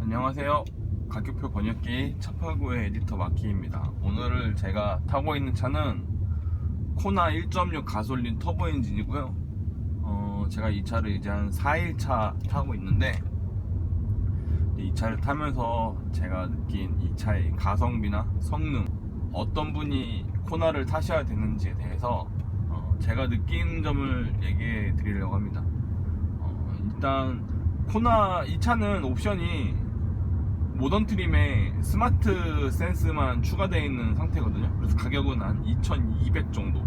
안녕하세요. 가격표 번역기 189의 에디터 마키입니다. 오늘 제가 타고 있는 차는 코나 1.6 가솔린 터보 엔진이고요. 제가 이 차를 이제 한 4일차 타고 있는데, 이 차를 타면서 제가 느낀 이 차의 가성비나 성능, 어떤 분이 코나를 타셔야 되는지에 대해서 제가 느낀 점을 얘기해 드리려고 합니다. 일단 코나 이 차는 옵션이 모던 트림에 스마트 센스만 추가되어 있는 상태거든요. 그래서 가격은 한 2200 정도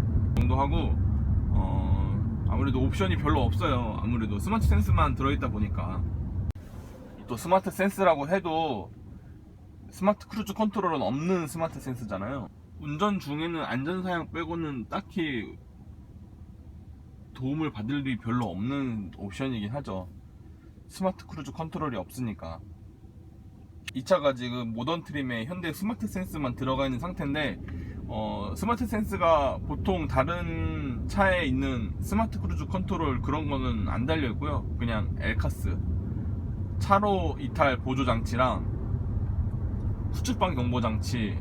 하고, 아무래도 옵션이 별로 없어요. 아무래도 스마트 센스만 들어있다 보니까. 또 스마트 센스라고 해도 스마트 크루즈 컨트롤은 없는 스마트 센스잖아요. 운전 중에는 안전사양 빼고는 딱히 도움을 받을 일이 별로 없는 옵션이긴 하죠. 스마트 크루즈 컨트롤이 없으니까. 이 차가 지금 모던 트림에 현대 스마트 센스만 들어가 있는 상태인데, 스마트 센스가 보통 다른 차에 있는 스마트 크루즈 컨트롤 그런 거는 안 달려 있고요. 그냥 엘카스 차로 이탈 보조 장치랑 후측방 경보 장치,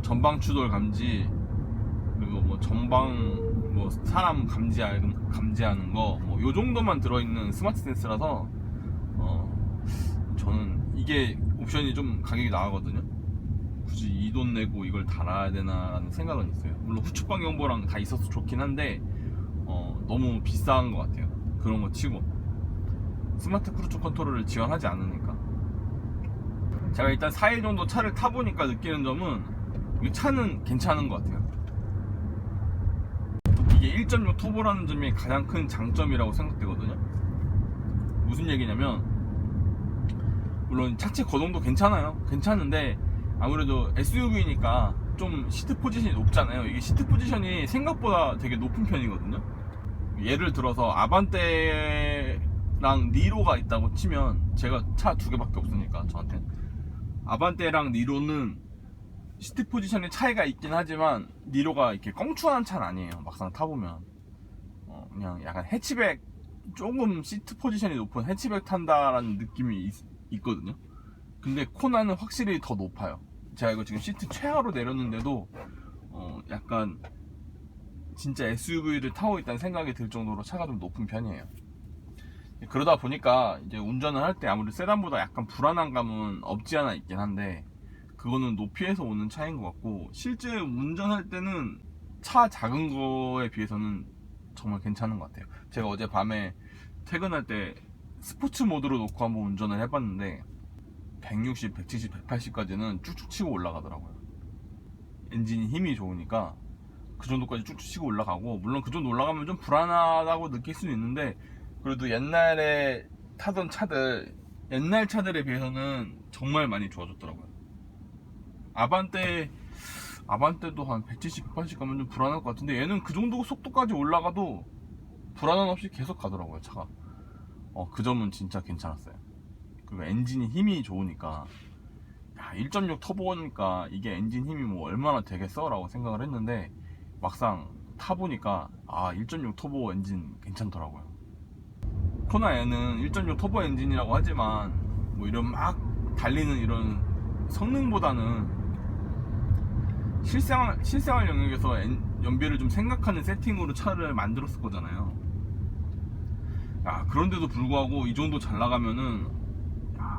전방 추돌 감지, 그리고 뭐 전방 뭐 사람 감지하는 거, 뭐 요 정도만 들어있는 스마트 센스라서 저는 이게 옵션이 좀 가격이 나가거든요. 굳이 이 돈 내고 이걸 달아야 되나라는 생각은 있어요. 물론 후측방 경보랑 다 있어서 좋긴 한데 너무 비싼 것 같아요. 그런 거 치고 스마트 크루즈 컨트롤을 지원하지 않으니까. 제가 일단 4일 정도 차를 타보니까 느끼는 점은 이 차는 괜찮은 것 같아요. 이게 1.6 터보라는 점이 가장 큰 장점이라고 생각되거든요. 무슨 얘기냐면, 물론 차체 거동도 괜찮은데 아무래도 SUV니까 좀 시트 포지션이 높잖아요. 이게 시트 포지션이 생각보다 되게 높은 편이거든요. 예를 들어서 아반떼랑 니로가 있다고 치면, 제가 차 두 개밖에 없으니까 저한테 아반떼랑 니로는 시트 포지션에 차이가 있긴 하지만 니로가 이렇게 껑충한 차는 아니에요. 막상 타보면 그냥 약간 해치백, 조금 시트 포지션이 높은 해치백 탄다라는 느낌이 있거든요. 근데 코나는 확실히 더 높아요. 제가 이거 지금 시트 최하로 내렸는데도 약간 진짜 SUV를 타고 있다는 생각이 들 정도로 차가 좀 높은 편이에요. 그러다 보니까 이제 운전을 할 때 아무래도 세단보다 약간 불안한 감은 없지 않아 있긴 한데, 그거는 높이에서 오는 차이인 것 같고, 실제 운전할 때는 차 작은 거에 비해서는 정말 괜찮은 것 같아요. 제가 어제 밤에 퇴근할 때 스포츠 모드로 놓고 한번 운전을 해봤는데 160, 170, 180까지는 쭉쭉 치고 올라가더라고요. 엔진이 힘이 좋으니까 그 정도까지 쭉쭉 치고 올라가고, 물론 그 정도 올라가면 좀 불안하다고 느낄 수는 있는데, 그래도 옛날에 타던 차들, 옛날 차들에 비해서는 정말 많이 좋아졌더라고요. 아반떼도 한 170, 180 가면 좀 불안할 것 같은데, 얘는 그 정도 속도까지 올라가도 불안함 없이 계속 가더라고요, 차가. 그 점은 진짜 괜찮았어요. 그리고 엔진이 힘이 좋으니까, 1.6 터보니까 이게 엔진 힘이 뭐 얼마나 되겠어? 라고 생각을 했는데, 막상 타보니까 1.6 터보 엔진 괜찮더라고요. 코나에는 1.6 터보 엔진이라고 하지만 뭐 이런 막 달리는 이런 성능보다는 실생활 영역에서 연비를 좀 생각하는 세팅으로 차를 만들었을 거잖아요. 그런데도 불구하고 이 정도 잘 나가면은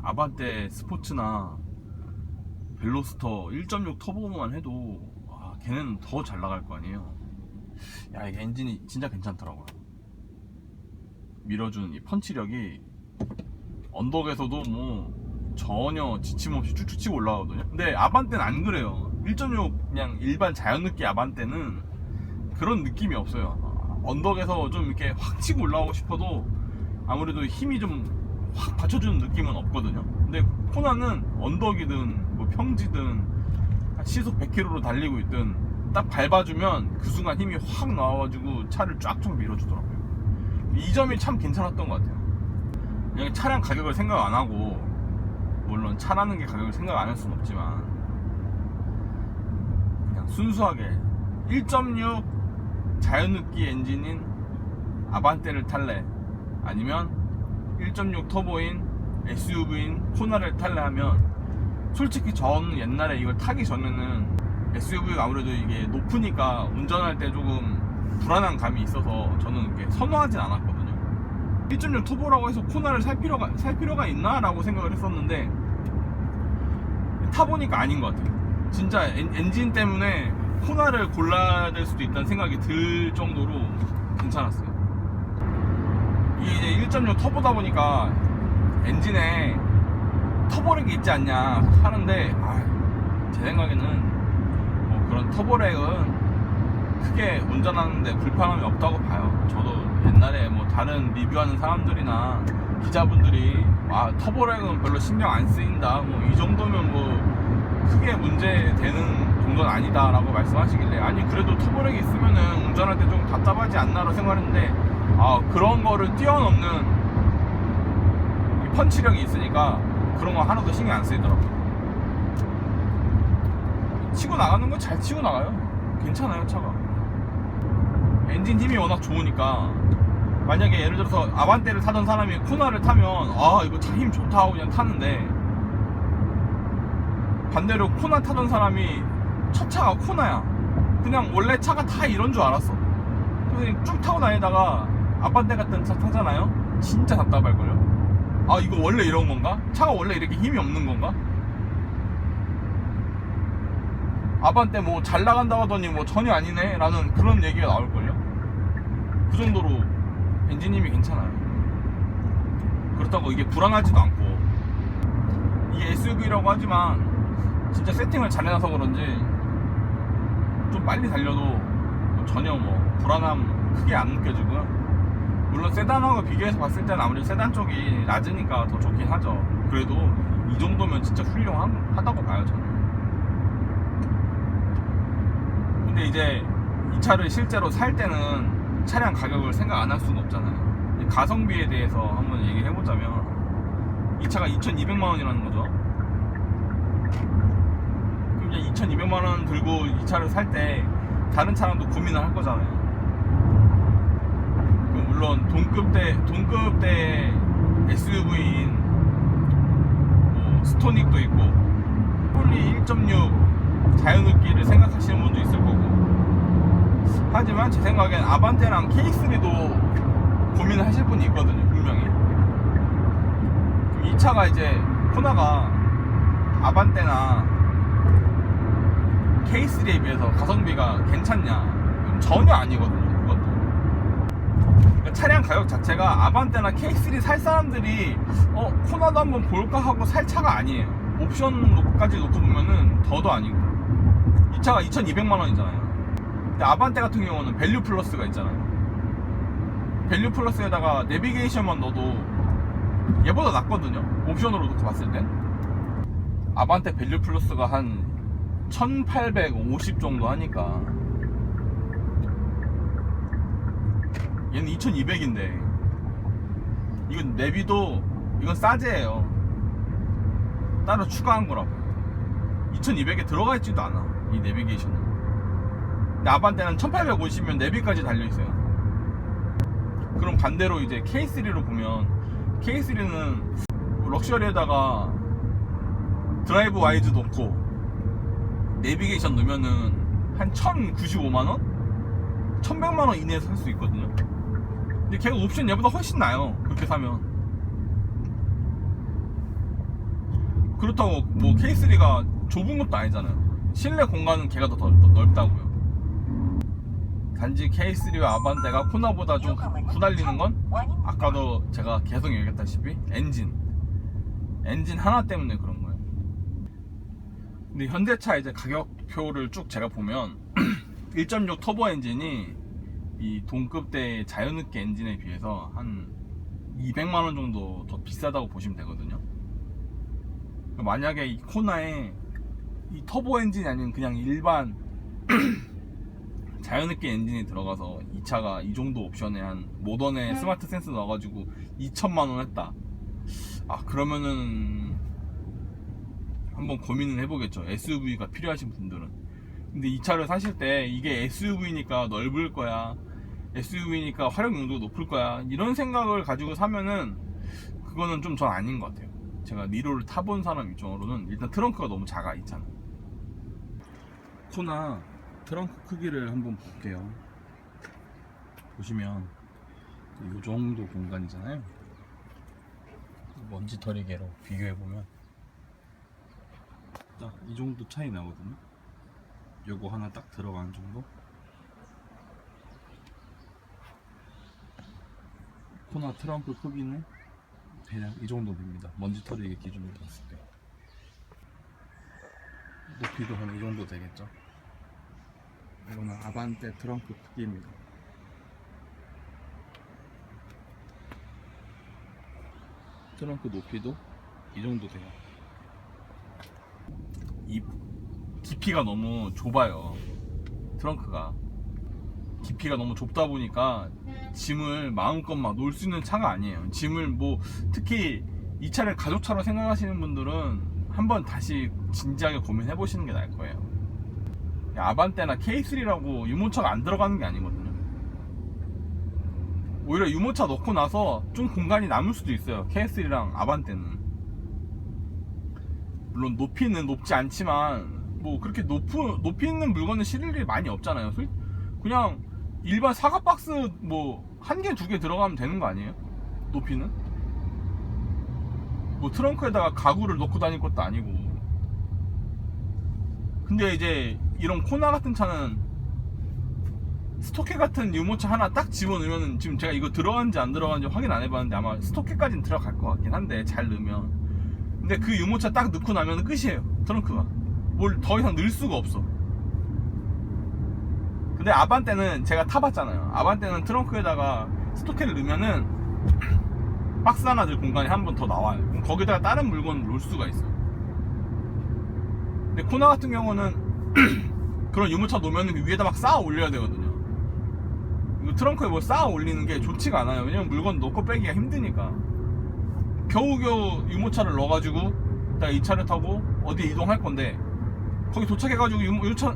아반떼 스포츠나 벨로스터 1.6 터보만 해도 걔네는 더 잘 나갈 거 아니에요. 이게 엔진이 진짜 괜찮더라고요. 밀어준 이 펀치력이 언덕에서도 뭐 전혀 지침 없이 쭉쭉 치고 올라가거든요. 근데 아반떼는 안 그래요. 1.6 그냥 일반 자연느끼 아반떼는 그런 느낌이 없어요. 언덕에서 좀 이렇게 확 치고 올라오고 싶어도 아무래도 힘이 좀 확 받쳐주는 느낌은 없거든요. 근데 코나는 언덕이든 뭐 평지든 시속 100km로 달리고 있든 딱 밟아주면 그 순간 힘이 확 나와가지고 차를 쫙쫙 밀어주더라고요. 이 점이 참 괜찮았던 것 같아요. 그냥 차량 가격을 생각 안 하고, 물론 차라는 게 가격을 생각 안 할 수는 없지만, 그냥 순수하게 1.6 자연느끼 엔진인 아반떼를 탈래, 아니면 1.6 터보인 SUV인 코나를 탈래 하면, 솔직히 저는 옛날에 이걸 타기 전에는 SUV가 아무래도 이게 높으니까 운전할 때 조금 불안한 감이 있어서 저는 이렇게 선호하진 않았거든요. 1.6 터보라고 해서 코나를 살 필요가 있나? 라고 생각을 했었는데 타보니까 아닌 것 같아요. 진짜 엔진 때문에 코나를 골라야 될 수도 있다는 생각이 들 정도로 괜찮았어요. 이게 이제 1.6 터보다 보니까 엔진에 터보렉이 있지 않냐 하는데, 제 생각에는 뭐 그런 터보렉은 크게 운전하는데 불편함이 없다고 봐요. 저도 옛날에 뭐 다른 리뷰하는 사람들이나 기자분들이 터보렉은 별로 신경 안 쓰인다, 뭐 이 정도면 뭐 크게 문제되는 정도는 아니다 라고 말씀하시길래, 아니 그래도 터보렉이 있으면은 운전할 때 좀 답답하지 않나라고 생각했는데, 그런 거를 뛰어넘는 이 펀치력이 있으니까 그런 거 하나도 신경 안 쓰이더라고요. 치고 나가는 거 잘 치고 나가요. 괜찮아요, 차가. 엔진 힘이 워낙 좋으니까, 만약에 예를 들어서 아반떼를 타던 사람이 코나를 타면 이거 차 힘 좋다 하고 그냥 타는데, 반대로 코나 타던 사람이 첫 차가 코나야. 그냥 원래 차가 다 이런 줄 알았어. 그래서 쭉 타고 다니다가 아반떼 같은 차 타잖아요. 진짜 답답할걸요. 이거 원래 이런 건가? 차가 원래 이렇게 힘이 없는 건가? 아반떼 뭐 잘 나간다고 하더니 뭐 전혀 아니네 라는 그런 얘기가 나올걸요. 그 정도로 엔진 힘이 괜찮아요. 그렇다고 이게 불안하지도 않고, 이게 SUV라고 하지만 진짜 세팅을 잘 해놔서 그런지 좀 빨리 달려도 전혀 뭐 불안함 크게 안 느껴지고요. 물론 세단하고 비교해서 봤을 때는 아무래도 세단 쪽이 낮으니까 더 좋긴 하죠. 그래도 이 정도면 진짜 훌륭하다고 봐요, 저는. 근데 이제 이 차를 실제로 살 때는 차량 가격을 생각 안 할 수가 없잖아요. 가성비에 대해서 한번 얘기를 해보자면, 이 차가 2,200만원이라는 거죠. 그럼 이제 2,200만원 들고 이 차를 살 때 다른 차량도 고민을 할 거잖아요. 물론 동급대 SUV인 뭐 스토닉도 있고, 폴리 1.6 자연흡기를 생각하시는 분도 있을 거고, 하지만 제 생각엔 아반떼랑 K3도 고민을 하실 분이 있거든요, 분명히. 그럼 이 차가 이제 코나가 아반떼나 K3에 비해서 가성비가 괜찮냐? 그럼 전혀 아니거든요. 차량 가격 자체가 아반떼나 K3 살 사람들이 코나도 한번 볼까 하고 살 차가 아니에요. 옵션까지 놓고 보면은 더도 아니고. 이 차가 2,200만원이잖아요 근데 아반떼 같은 경우는 밸류 플러스가 있잖아요. 밸류 플러스에다가 내비게이션만 넣어도 얘보다 낫거든요, 옵션으로 놓고 봤을 땐. 아반떼 밸류 플러스가 한 1,850 정도 하니까 얘는 2,200인데, 이건 내비도 이건 싸제예요. 따로 추가한 거라고. 2,200에 들어가 있지도 않아, 이 내비게이션은. 근데 아반떼는 1,850이면 내비까지 달려있어요. 그럼 반대로 이제 K3로 보면, K3는 럭셔리에다가 드라이브 와이즈 놓고 내비게이션 넣으면은 한 1,095만원? 1,100만원 이내에서 살 수 있거든요. 근데 걔가 옵션 얘보다 훨씬 나요, 그렇게 사면. 그렇다고 뭐 K3가 좁은 것도 아니잖아요. 실내 공간은 걔가 더 넓다고요. 단지 K3와 아반떼가 코나보다 좀 후달리는 건, 아까도 제가 계속 얘기했다시피 엔진 하나 때문에 그런 거예요. 근데 현대차 이제 가격표를 쭉 제가 보면 1.6 터보 엔진이 이 동급대 자연흡기 엔진에 비해서 한 200만원 정도 더 비싸다고 보시면 되거든요. 만약에 이 코나에 이 터보 엔진이 아닌 그냥 일반 자연흡기 엔진이 들어가서 이 차가 이 정도 옵션에 한 모던에 스마트 센스 넣어가지고 2천만원 했다, 그러면은 한번 고민을 해보겠죠, SUV가 필요하신 분들은. 근데 이 차를 사실 때 이게 SUV니까 넓을 거야, SUV니까 활용 용도가 높을 거야, 이런 생각을 가지고 사면은 그거는 좀 전 아닌 것 같아요. 제가 니로를 타본 사람 입장으로는 일단 트렁크가 너무 작아, 이 차는. 코나 트렁크 크기를 한번 볼게요. 보시면 이 정도 공간이잖아요. 먼지 털이개로 비교해보면 딱 이 정도 차이 나거든요. 요거 하나 딱 들어가는 정도. 코나 트렁크 크기는 대략 이 정도 됩니다. 먼지 털이개 기준으로 봤을 때. 높이도 한 이 정도 되겠죠. 이거는 아반떼 트렁크 크기입니다. 트렁크 높이도 이 정도 돼요. 이 깊이가 너무 좁아요. 트렁크가 깊이가 너무 좁다 보니까 짐을 마음껏 막 놓을 수 있는 차가 아니에요. 짐을 뭐 특히 이 차를 가족차로 생각하시는 분들은 한번 다시 진지하게 고민해 보시는 게 나을 거예요. 아반떼나 K3라고 유모차가 안 들어가는 게 아니거든요. 오히려 유모차 넣고 나서 좀 공간이 남을 수도 있어요. K3랑 아반떼는. 물론 높이는 높지 않지만 뭐 그렇게 높이 있는 물건을 실을 일이 많이 없잖아요. 그냥 일반 사과 박스 뭐 한 개, 두 개 들어가면 되는 거 아니에요? 높이는? 뭐 트렁크에다가 가구를 넣고 다닐 것도 아니고. 근데 이제 이런 코나 같은 차는 스토캐 같은 유모차 하나 딱 집어넣으면, 지금 제가 이거 들어가는지 안 들어가는지 확인 안 해봤는데 아마 스토캐까지는 들어갈 것 같긴 한데, 잘 넣으면. 근데 그 유모차 딱 넣고 나면 끝이에요. 트렁크가 뭘 더 이상 넣을 수가 없어. 근데 아반떼는 제가 타봤잖아요. 아반떼는 트렁크에다가 스토캐를 넣으면은 박스 하나 들 공간이 한 번 더 나와요. 그럼 거기다가 다른 물건을 놓을 수가 있어요. 근데 코나 같은 경우는 그런 유모차 놓으면 위에다 막 쌓아 올려야 되거든요. 이거 트렁크에 뭐 쌓아 올리는 게 좋지가 않아요. 왜냐면 물건 넣고 빼기가 힘드니까. 겨우겨우 유모차를 넣어가지고 나 이 차를 타고 어디 이동할 건데, 거기 도착해가지고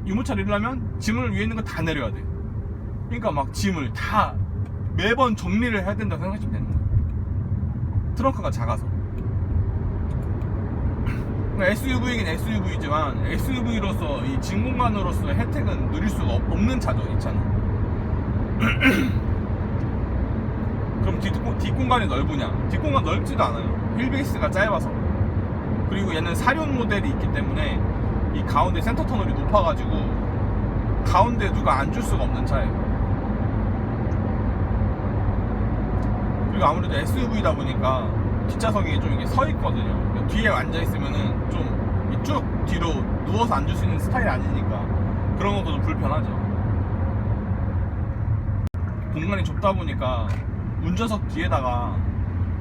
유모차를 이르려면 짐을 위에 있는 거 다 내려야 돼. 그러니까 막 짐을 다 매번 정리를 해야 된다고 생각하시면 되는 거예요. 트렁크가 작아서. SUV이긴 SUV지만 SUV로서 이 짐 공간으로서 혜택은 누릴 수가 없는 차죠, 이 차는. 그럼 뒷공간이 넓으냐? 뒷공간 넓지도 않아요. 휠베이스가 짧아서. 그리고 얘는 사륜 모델이 있기 때문에 이 가운데 센터 터널이 높아가지고 가운데 누가 앉을 수가 없는 차예요. 그리고 아무래도 SUV다 보니까 뒷좌석이 좀 이렇게 서 있거든요. 뒤에 앉아 있으면은 좀 쭉 뒤로 누워서 앉을 수 있는 스타일이 아니니까 그런 것도 좀 불편하죠. 공간이 좁다 보니까 운전석 뒤에다가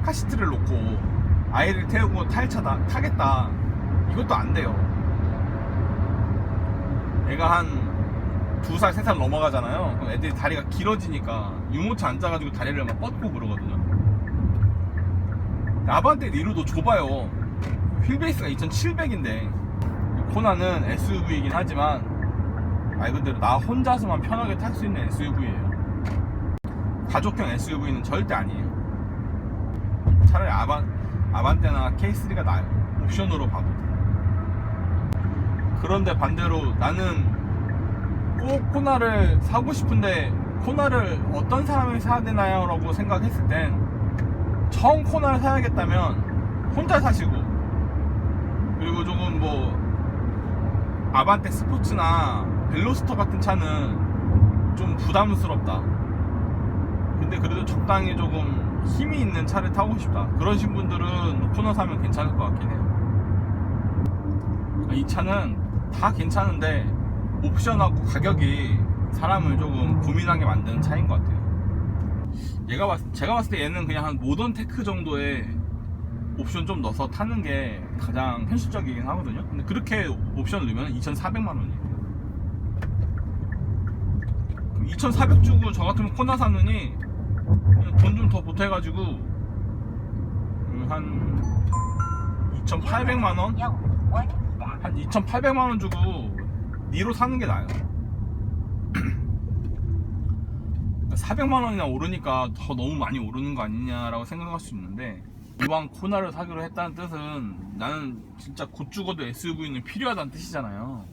카시트를 놓고 아이를 태우고 타겠다, 이것도 안 돼요. 애가 한 2살, 3살 넘어가잖아요. 그럼 애들이 다리가 길어지니까 유모차 앉아가지고 다리를 막 뻗고 그러거든요. 아반떼 니로도 좁아요. 휠베이스가 2700인데 코나는 SUV이긴 하지만 말 그대로 나 혼자서만 편하게 탈 수 있는 SUV예요. 가족형 SUV는 절대 아니에요. 차라리 아반떼나 K3가 나아요. 옵션으로 봐도. 그런데 반대로 나는 꼭 코나를 사고 싶은데 코나를 어떤 사람이 사야 되나요? 라고 생각했을 땐 처음 코나를 사야겠다면 혼자 사시고, 그리고 조금 뭐 아반떼 스포츠나 벨로스터 같은 차는 좀 부담스럽다, 근데 그래도 적당히 조금 힘이 있는 차를 타고 싶다, 그러신 분들은 코나 사면 괜찮을 것 같긴 해요. 이 차는 다 괜찮은데 옵션하고 가격이 사람을 조금 고민하게 만드는 차인 것 같아요. 제가 봤을 때 얘는 그냥 한 모던 테크 정도의 옵션 좀 넣어서 타는 게 가장 현실적이긴 하거든요. 근데 그렇게 옵션을 넣으면 2,400만 원이에요. 2,400 주고 저 같으면 코나 사느니 돈 좀 더 보태가지고 한 2,800만 원? 한 2,800만 원 주고 니로 사는 게 나아요. 400만 원이나 오르니까 더 너무 많이 오르는 거 아니냐라고 생각할 수 있는데, 이왕 코나를 사기로 했다는 뜻은 나는 진짜 곧 죽어도 SUV는 필요하다는 뜻이잖아요.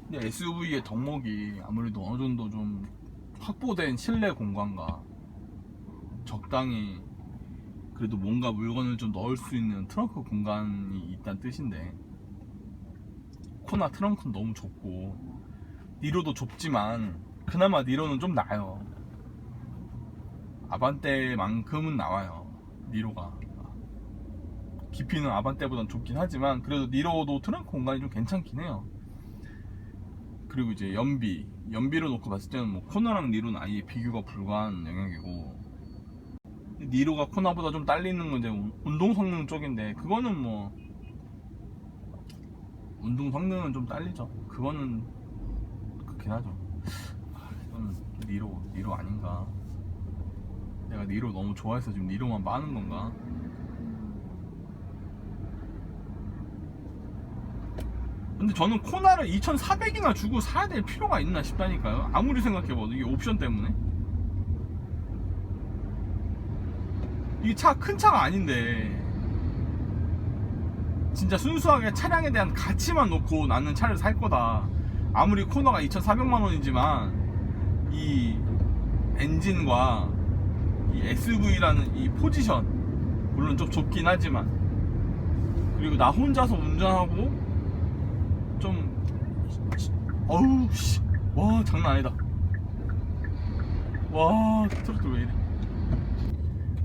근데 SUV의 덕목이 아무래도 어느 정도 좀 확보된 실내 공간과 적당히 그래도 뭔가 물건을 좀 넣을 수 있는 트렁크 공간이 있다는 뜻인데, 코나 트렁크는 너무 좁고 니로도 좁지만 그나마 니로는 좀 나아요. 아반떼만큼은 나와요. 니로가 깊이는 아반떼보단 좁긴 하지만 그래도 니로도 트렁크 공간이 좀 괜찮긴 해요. 그리고 이제 연비로 놓고 봤을 때는 뭐 코나랑 니로는 아예 비교가 불가한 영역이고, 니로가 코나보다 좀 딸리는 건 이제 운동 성능 쪽인데, 그거는 뭐 운동 성능은 좀 딸리죠. 그거는 그렇긴 하죠. 이건 니로 아닌가. 내가 니로 너무 좋아해서 지금 니로만 빠는 건가? 근데 저는 코나를 2,400이나 주고 사야 될 필요가 있나 싶다니까요. 아무리 생각해봐도 이게 옵션 때문에. 이게 큰 차가 아닌데 진짜 순수하게 차량에 대한 가치만 놓고 나는 차를 살 거다. 아무리 코나가 2,400만 원이지만 이 엔진과 이 SUV라는 이 포지션, 물론 좀 좁긴 하지만, 그리고 나 혼자서 운전하고 좀 어우 씨, 와 장난 아니다. 와 트로트 왜 이래.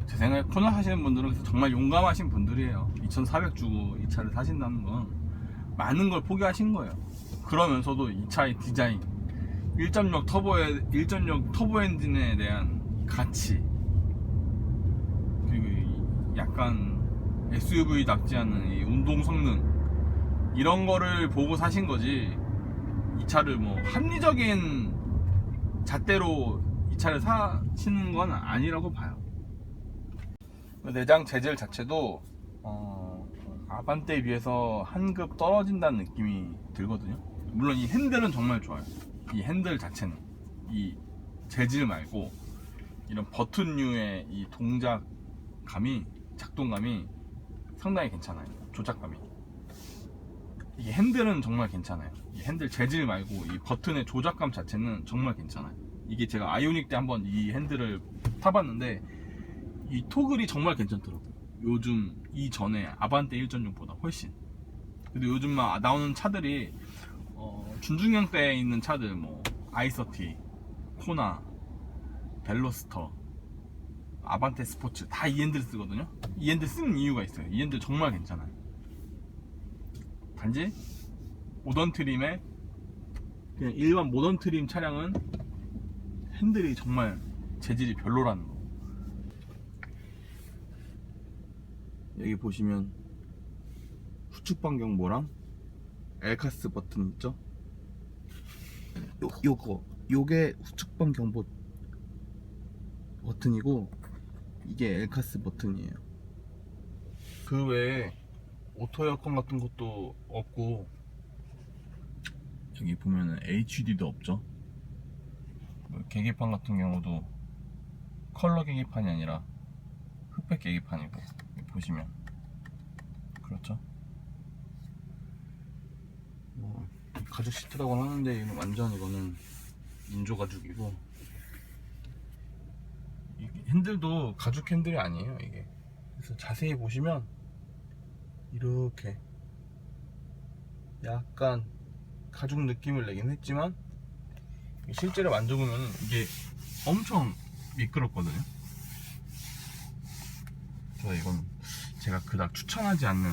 제 생각에 코나 하시는 분들은 정말 용감하신 분들이에요. 2,400 주고 이 차를 사신다는 건 많은 걸 포기하신 거예요. 그러면서도 이 차의 디자인, 1.6 터보 엔진에 대한 가치, 그리고 약간 SUV답지 않은 이 운동 성능, 이런 거를 보고 사신 거지, 이 차를 뭐 합리적인 잣대로 이 차를 사시는 건 아니라고 봐요. 내장 재질 자체도 아반떼에 비해서 한 급 떨어진다는 느낌이 들거든요. 물론 이 핸들은 정말 좋아요. 이 핸들 자체는, 이 재질 말고 이런 버튼류의 이 동작감이, 작동감이 상당히 괜찮아요. 조작감이. 이게 핸들은 정말 괜찮아요. 이 핸들 재질 말고 이 버튼의 조작감 자체는 정말 괜찮아요. 이게 제가 아이오닉 때 한번 이 핸들을 타봤는데 이 토글이 정말 괜찮더라고요. 요즘 이전에 아반떼 1.6보다 훨씬. 근데 요즘 막 나오는 차들이 준중형대에 있는 차들, 뭐 i30, 코나, 벨로스터, 아반떼 스포츠 다 이 핸들 쓰거든요. 이 핸들 쓰는 이유가 있어요. 이 핸들 정말 괜찮아요. 단지 모던 트림에, 그냥 일반 모던 트림 차량은 핸들이 정말 재질이 별로라는 거. 여기 보시면 후측 반경보랑 엘카스 버튼 있죠? 요게 후측 반경보 버튼이고 이게 엘카스 버튼이에요. 그 외에 오토 에어컨 같은 것도 없고, 여기 보면은 HUD도 없죠. 계기판 같은 경우도 컬러 계기판이 아니라 흑백 계기판이고, 보시면 그렇죠. 뭐 가죽 시트라고 하는데 이건 완전, 이거는 인조 가죽이고, 이 핸들도 가죽 핸들이 아니에요 이게. 그래서 자세히 보시면 이렇게 약간 가죽 느낌을 내긴 했지만 실제로 만져보면 이게 엄청 미끄럽거든요. 그래서 이건 제가 그닥 추천하지 않는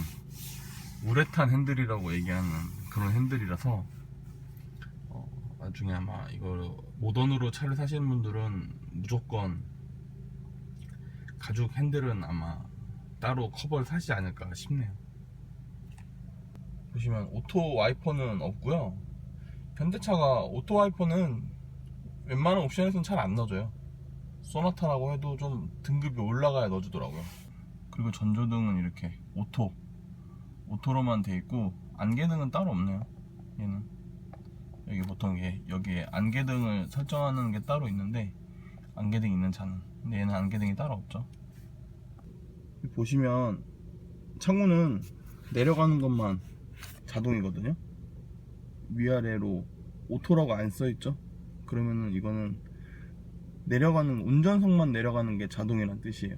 우레탄 핸들이라고 얘기하는 그런 핸들이라서 나중에 아마 이걸 모던으로 차를 사시는 분들은 무조건 가죽 핸들은 아마 따로 커버를 사시지 않을까 싶네요. 보시면 오토 와이퍼는 없고요. 현대차가 오토 와이퍼는 웬만한 옵션에서는 잘 안 넣어줘요. 소나타라고 해도 좀 등급이 올라가야 넣어주더라고요. 그리고 전조등은 이렇게 오토로만 돼 있고, 안개등은 따로 없네요. 얘는 여기 보통 여기에 안개등을 설정하는 게 따로 있는데, 안개등 있는 차는 근데 얘는 안개등이 따로 없죠. 보시면 창호는 내려가는 것만 자동이거든요. 위아래로 오토라고 안 써있죠. 그러면은 이거는 내려가는, 운전석만 내려가는 게 자동이란 뜻이에요.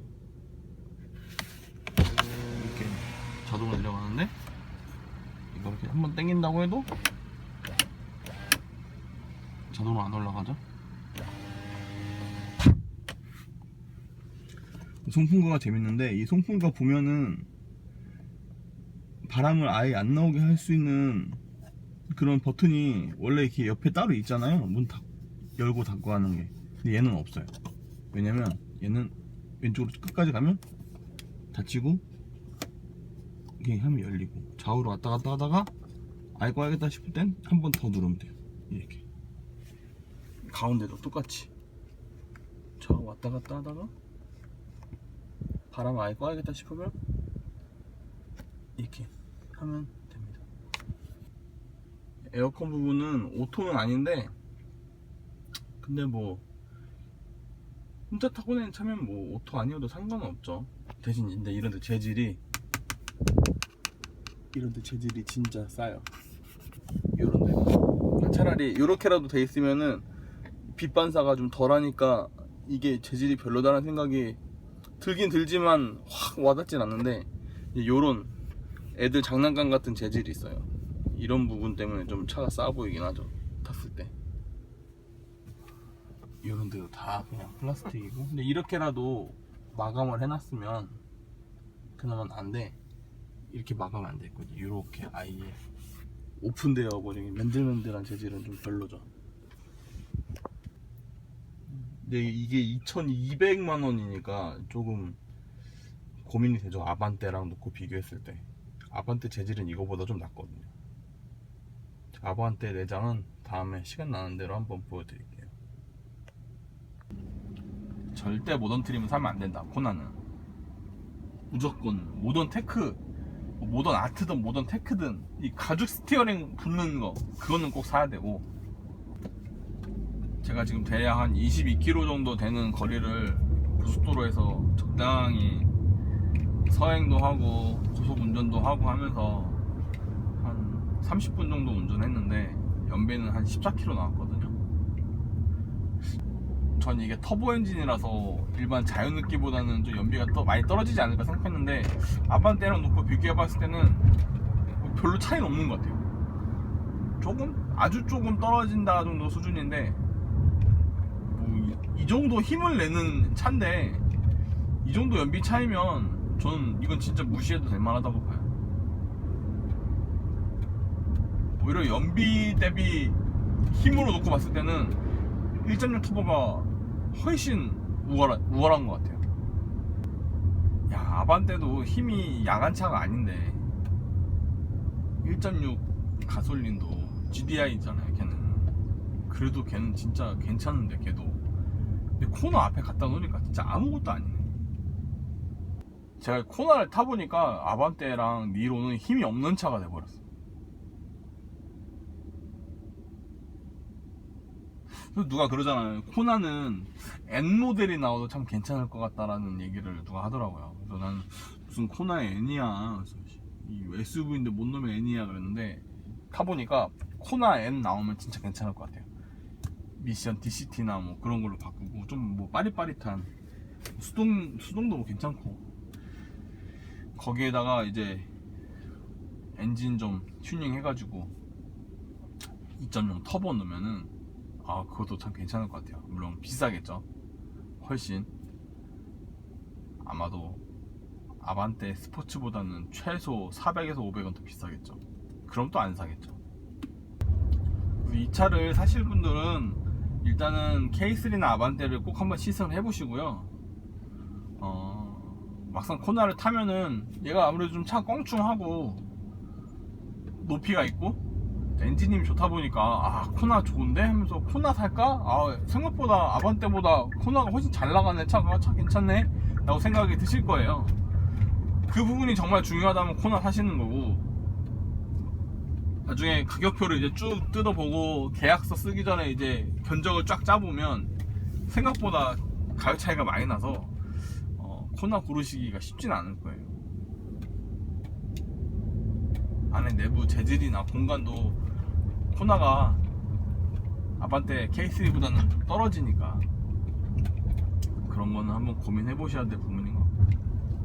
이렇게 자동으로 내려가는데 이거 이렇게 한번 당긴다고 해도 자동으로 안 올라가죠. 송풍구가 재밌는데, 이 송풍구가 보면은 바람을 아예 안 나오게 할 수 있는 그런 버튼이 원래 이렇게 옆에 따로 있잖아요. 문 열고 닫고 하는 게. 근데 얘는 없어요. 왜냐면 얘는 왼쪽으로 끝까지 가면 닫히고, 이렇게 하면 열리고, 좌우로 왔다 갔다 하다가 아예 꺼야겠다 싶을 땐 한 번 더 누르면 돼요. 이렇게 가운데도 똑같이 좌우 왔다 갔다 하다가 바람 아예 꺼야겠다 싶으면 이렇게 하면 됩니다. 에어컨 부분은 오토는 아닌데, 근데 뭐 혼자 타고 다니는 차면 뭐 오토 아니어도 상관은 없죠. 대신 근데 이런데 재질이 진짜 싸요. 이런데 차라리 이렇게라도 돼 있으면은 빛 반사가 좀 덜하니까 이게 재질이 별로다라는 생각이 들긴 들지만 확 와닿진 않는데, 요런 애들 장난감 같은 재질이 있어요. 이런 부분 때문에 좀 차가 싸 보이긴 하죠, 탔을 때. 이런 데도 다 그냥 플라스틱이고, 근데 이렇게라도 마감을 해놨으면 그나마 안돼. 이렇게 마감 안 됐거든요. 이렇게 아예 오픈되어 버리는 맨들맨들한 재질은 좀 별로죠. 근데 이게 2,200만 원이니까 조금 고민이 되죠. 아반떼랑 놓고 비교했을 때 아반떼 재질은 이거보다 좀 낫거든요. 아반떼 내장은 다음에 시간 나는 대로 한번 보여드릴게요. 절대 모던 트림은 사면 안 된다. 코나는 무조건 모던 테크, 모던 아트든 모던 테크든 이 가죽 스티어링 붙는 거, 그거는 꼭 사야 되고, 제가 지금 대략 한 22km 정도 되는 거리를 고속도로에서 적당히 서행도 하고 고속 운전도 하고 하면서 한 30분 정도 운전했는데 연비는 한 14km 나왔거든요. 전 이게 터보 엔진이라서 일반 자연흡기보다는 좀 연비가 더 많이 떨어지지 않을까 생각했는데, 아반떼랑 놓고 비교해봤을 때는 별로 차이는 없는 것 같아요. 조금? 아주 조금 떨어진다 정도 수준인데, 뭐 이 정도 힘을 내는 차인데 이 정도 연비 차이면 저는 이건 진짜 무시해도 될 만하다고 봐요. 오히려 연비 대비 힘으로 놓고 봤을 때는 1.6 터보가 훨씬 우월한 것 같아요. 야, 아반떼도 힘이 야간 차가 아닌데 1.6 가솔린도 GDI잖아요. 걔는 그래도 걔는 진짜 괜찮은데, 걔도. 근데 코너 앞에 갖다 놓으니까 진짜 아무것도 아니네. 제가 코너를 타보니까 아반떼랑 니로는 힘이 없는 차가 돼버렸어. 누가 그러잖아요. 코나는 N모델이 나와도 참 괜찮을 것 같다라는 얘기를 누가 하더라고요. 그래서 나는 무슨 코나의 N이야, 이 SUV인데 뭔 놈의 N이야 그랬는데, 타보니까 코나 N 나오면 진짜 괜찮을 것 같아요. 미션 DCT나 뭐 그런 걸로 바꾸고 좀 뭐 빠릿빠릿한 수동도 뭐 괜찮고, 거기에다가 이제 엔진 좀 튜닝 해가지고 2.0 터보 넣으면은 그것도 참 괜찮을 것 같아요. 물론 비싸겠죠. 훨씬. 아마도 아반떼 스포츠보다는 최소 400에서 500원 더 비싸겠죠. 그럼 또 안 사겠죠. 이 차를 사실 분들은 일단은 K3나 아반떼를 꼭 한번 시승을 해보시고요. 막상 코나를 타면은 얘가 아무래도 좀 차 껑충하고 높이가 있고 엔진이 좋다 보니까 코나 좋은데 하면서 코나 살까? 생각보다 아반떼보다 코나가 훨씬 잘 나가네, 차 괜찮네 라고 생각이 드실 거예요. 그 부분이 정말 중요하다면 코나 사시는 거고, 나중에 가격표를 이제 쭉 뜯어보고 계약서 쓰기 전에 이제 견적을 쫙 짜보면 생각보다 가격 차이가 많이 나서 코나 고르시기가 쉽지는 않을 거예요. 안에 내부 재질이나 공간도 코나가 아반떼 K3보다는 떨어지니까 그런 거는 한번 고민해 보셔야 될 부분인 것 같아요.